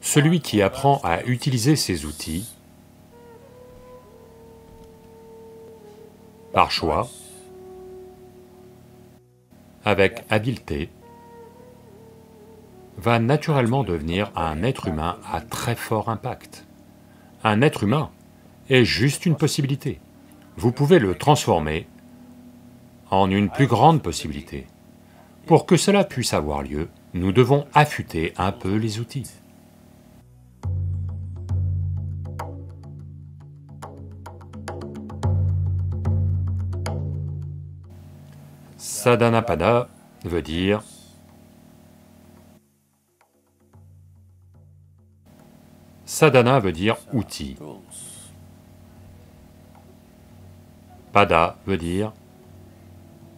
Celui qui apprend à utiliser ces outils par choix, avec habileté, va naturellement devenir un être humain à très fort impact. Un être humain est juste une possibilité. Vous pouvez le transformer en une plus grande possibilité. Pour que cela puisse avoir lieu, nous devons affûter un peu les outils. Sadhanapada veut dire sadhana veut dire outil. Pada veut dire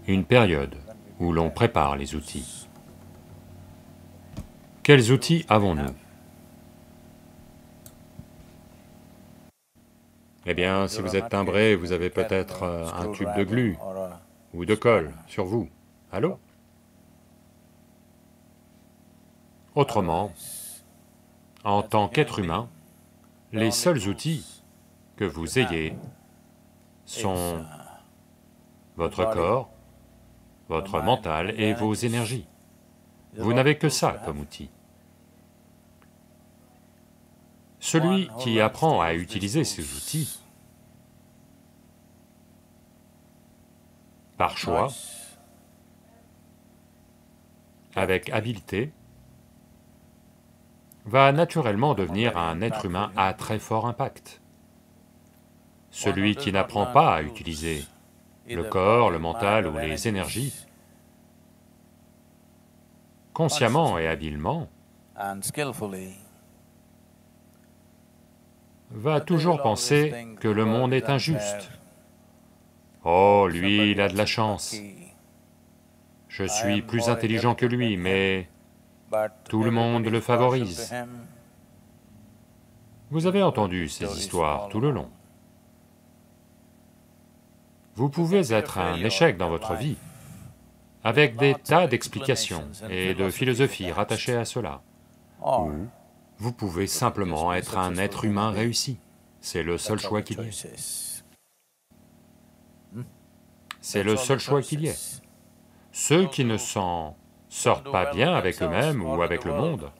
une période où l'on prépare les outils. Quels outils avons-nous? Eh bien, si vous êtes timbré, vous avez peut-être un tube de glu ou de colle sur vous. Allô? Autrement, en tant qu'être humain, les seuls outils que vous ayez sont votre corps, votre mental et vos énergies. Vous n'avez que ça comme outil. Celui qui apprend à utiliser ces outils par choix, avec habileté, va naturellement devenir un être humain à très fort impact. Celui qui n'apprend pas à utiliser le corps, le mental ou les énergies, consciemment et habilement, va toujours penser que le monde est injuste. Oh, lui, il a de la chance. Je suis plus intelligent que lui, mais tout le monde le favorise. Vous avez entendu ces histoires tout le long. Vous pouvez être un échec dans votre vie, avec des tas d'explications et de philosophies rattachées à cela. Ou vous pouvez simplement être un être humain réussi. C'est le seul choix qu'il y ait. C'est le seul choix qu'il y ait. Ceux qui ne s'en sortent pas bien avec eux-mêmes ou avec le monde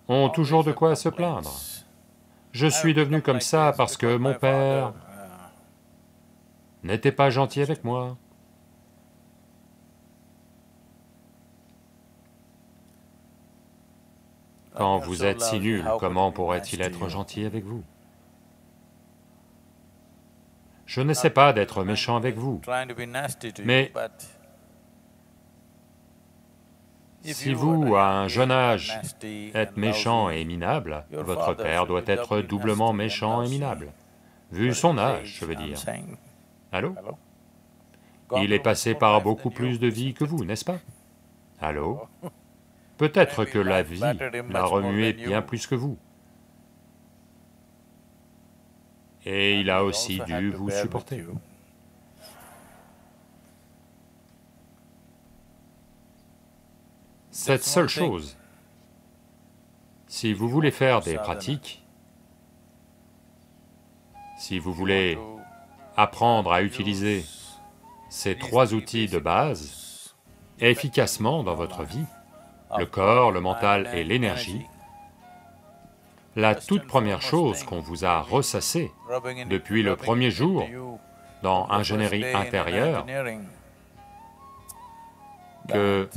ont toujours de quoi se plaindre. Je suis devenu comme ça parce que mon père n'était pas gentil avec moi. Quand vous êtes si nul, comment pourrait-il être gentil avec vous? Je n'essaie pas d'être méchant avec vous, mais si vous, à un jeune âge, êtes méchant et minable, votre père doit être doublement méchant et minable, vu son âge, je veux dire. Allô? Il est passé par beaucoup plus de vie que vous, n'est-ce pas? Allô? Peut-être que la vie l'a remué bien plus que vous. Et il a aussi dû vous supporter. Cette seule chose, si vous voulez faire des pratiques, si vous voulez apprendre à utiliser ces trois outils de base efficacement dans votre vie, le corps, le mental et l'énergie, la toute première chose qu'on vous a ressassée depuis le premier jour dans ingénierie intérieure, que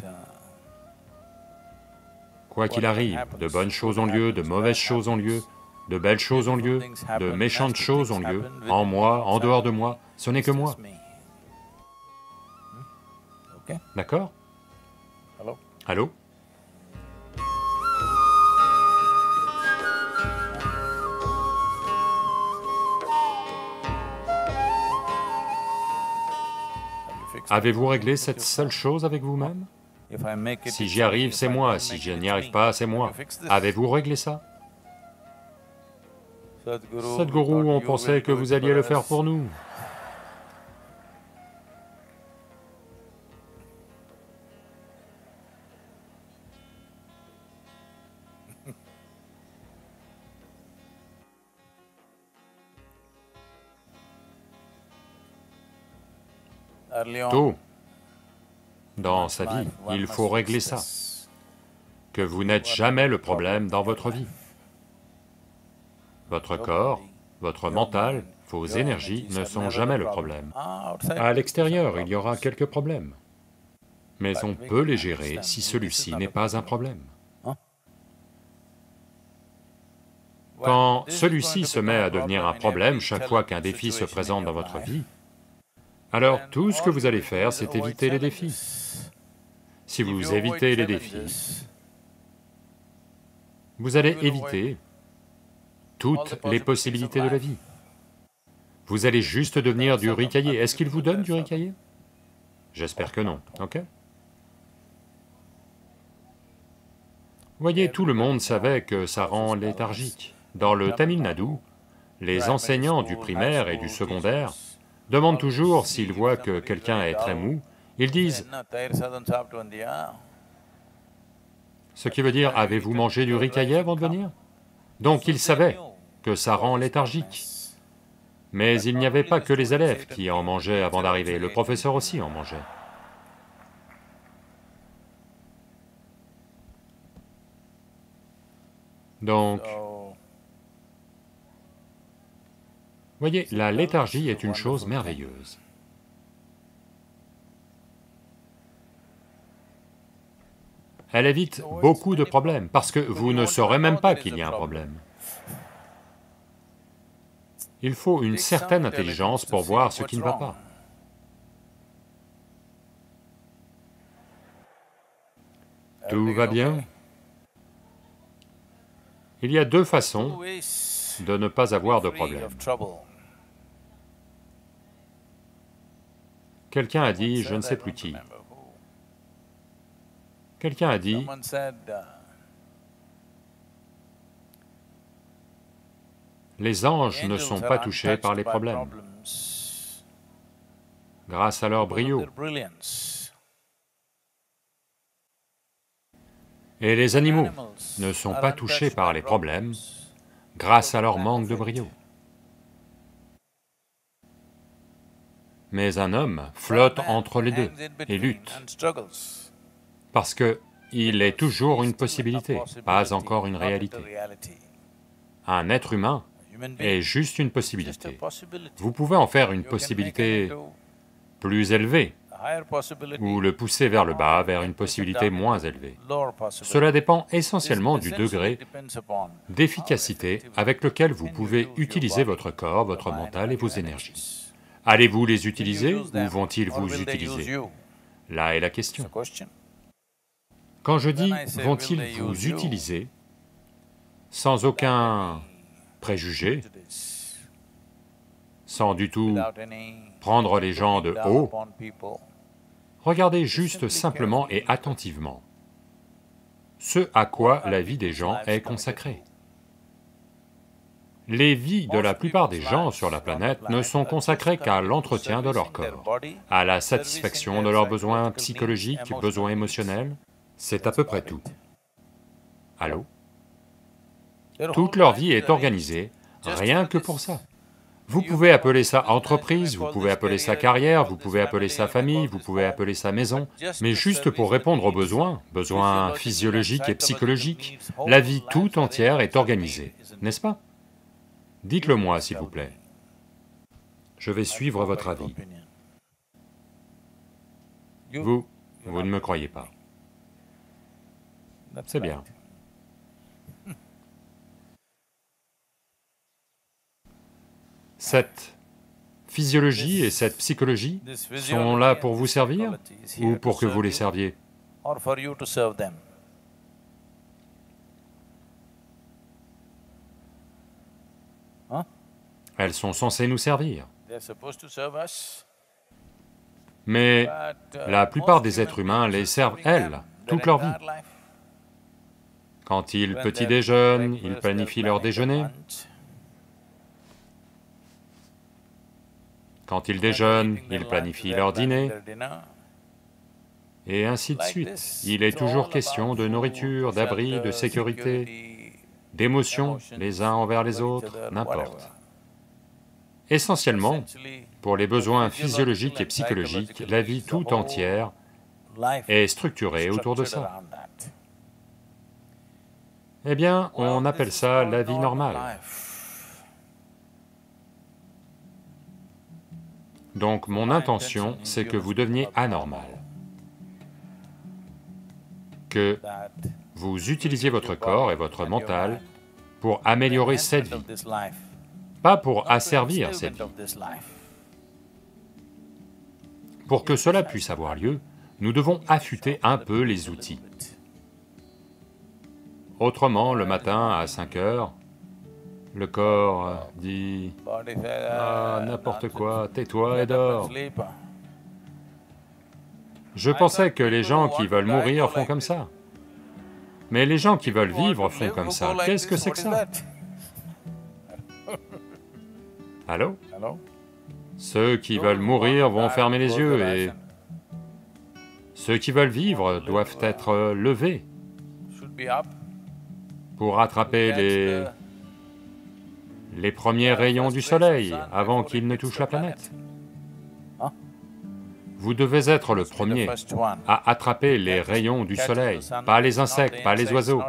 quoi qu'il arrive, de bonnes choses ont lieu, de mauvaises choses ont lieu, de belles choses ont lieu, de méchantes choses ont lieu, en moi, en dehors de moi, ce n'est que moi. D'accord? Allô? Avez-vous réglé cette seule chose avec vous-même? Si j'y arrive, c'est moi, si je n'y arrive pas, c'est moi. Avez-vous réglé ça? Sadhguru, on pensait que vous alliez le faire pour nous. tôt dans sa vie, il faut régler ça, que vous n'êtes jamais le problème dans votre vie. Votre corps, votre mental, vos énergies ne sont jamais le problème. À l'extérieur, il y aura quelques problèmes, mais on peut les gérer si celui-ci n'est pas un problème. Quand celui-ci se met à devenir un problème chaque fois qu'un défi se présente dans votre vie, alors tout ce que vous allez faire, c'est éviter les défis. Si vous évitez les défis, vous allez éviter toutes les possibilités de la vie. Vous allez juste devenir du riz caillé. Est-ce qu'il vous donne du riz caillé? J'espère que non, ok? Voyez, tout le monde savait que ça rend léthargique. Dans le Tamil Nadu, les enseignants du primaire et du secondaire demandent toujours, s'ils voient que quelqu'un est très mou, ils disent, ce qui veut dire, avez-vous mangé du riz caillé avant de venir? Donc ils savaient que ça rend léthargique. Mais il n'y avait pas que les élèves qui en mangeaient avant d'arriver, le professeur aussi en mangeait. Donc, voyez, la léthargie est une chose merveilleuse. Elle évite beaucoup de problèmes, parce que vous ne saurez même pas qu'il y a un problème. Il faut une certaine intelligence pour voir ce qui ne va pas. Tout va bien? Il y a deux façons de ne pas avoir de problème. Quelqu'un a dit, je ne sais plus qui, quelqu'un a dit, les anges ne sont pas touchés par les problèmes, grâce à leur brio. Et les animaux ne sont pas touchés par les problèmes, grâce à leur manque de brio. Mais un homme flotte entre les deux et lutte, parce qu'il est toujours une possibilité, pas encore une réalité. Un être humain est juste une possibilité. Vous pouvez en faire une possibilité plus élevée, ou le pousser vers le bas, vers une possibilité moins élevée. Cela dépend essentiellement du degré d'efficacité avec lequel vous pouvez utiliser votre corps, votre mental et vos énergies. Allez-vous les utiliser ou vont-ils vous utiliser? Là est la question. Quand je dis « vont-ils vous utiliser », sans aucun préjugé, sans du tout prendre les gens de haut, regardez juste simplement et attentivement ce à quoi la vie des gens est consacrée. Les vies de la plupart des gens sur la planète ne sont consacrées qu'à l'entretien de leur corps, à la satisfaction de leurs besoins psychologiques, besoins émotionnels, c'est à peu près tout. Allô? Toute leur vie est organisée rien que pour ça. Vous pouvez appeler ça entreprise, vous pouvez appeler ça carrière, vous pouvez appeler ça famille, vous pouvez appeler ça maison, mais juste pour répondre aux besoins physiologiques et psychologiques, la vie tout entière est organisée, n'est-ce pas? Dites-le moi, s'il vous plaît. Je vais suivre votre avis. Vous ne me croyez pas. C'est bien. Cette physiologie et cette psychologie sont là pour vous servir ou pour que vous les serviez? Elles sont censées nous servir. Mais la plupart des êtres humains les servent, elles, toute leur vie. Quand ils petit déjeunent, ils planifient leur déjeuner. Quand ils déjeunent, ils planifient leur dîner. Et ainsi de suite. Il est toujours question de nourriture, d'abri, de sécurité, d'émotions les uns envers les autres, n'importe. Essentiellement, pour les besoins physiologiques et psychologiques, la vie tout entière est structurée autour de ça. Eh bien, on appelle ça la vie normale. Donc mon intention, c'est que vous deveniez anormal, que vous utilisiez votre corps et votre mental pour améliorer cette vie, pas pour asservir cette vie. Pour que cela puisse avoir lieu, nous devons affûter un peu les outils. Autrement, le matin à 5 heures, le corps dit « Ah, n'importe quoi, tais-toi et dors ». Je pensais que les gens qui veulent mourir font comme ça. Mais les gens qui veulent vivre font comme ça. Qu'est-ce que c'est que ça? Allô? Ceux qui veulent mourir vont fermer les yeux et ceux qui veulent vivre doivent être levés pour attraper les premiers rayons du soleil avant qu'ils ne touchent la planète. Vous devez être le premier à attraper les rayons du soleil, pas les insectes, pas les oiseaux,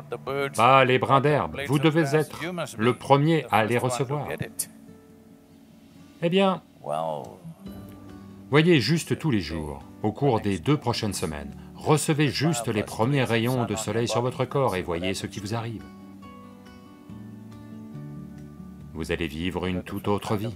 pas les brins d'herbe, vous devez être le premier à les recevoir. Eh bien, voyez juste tous les jours, au cours des 2 prochaines semaines, recevez juste les premiers rayons de soleil sur votre corps et voyez ce qui vous arrive. Vous allez vivre une toute autre vie.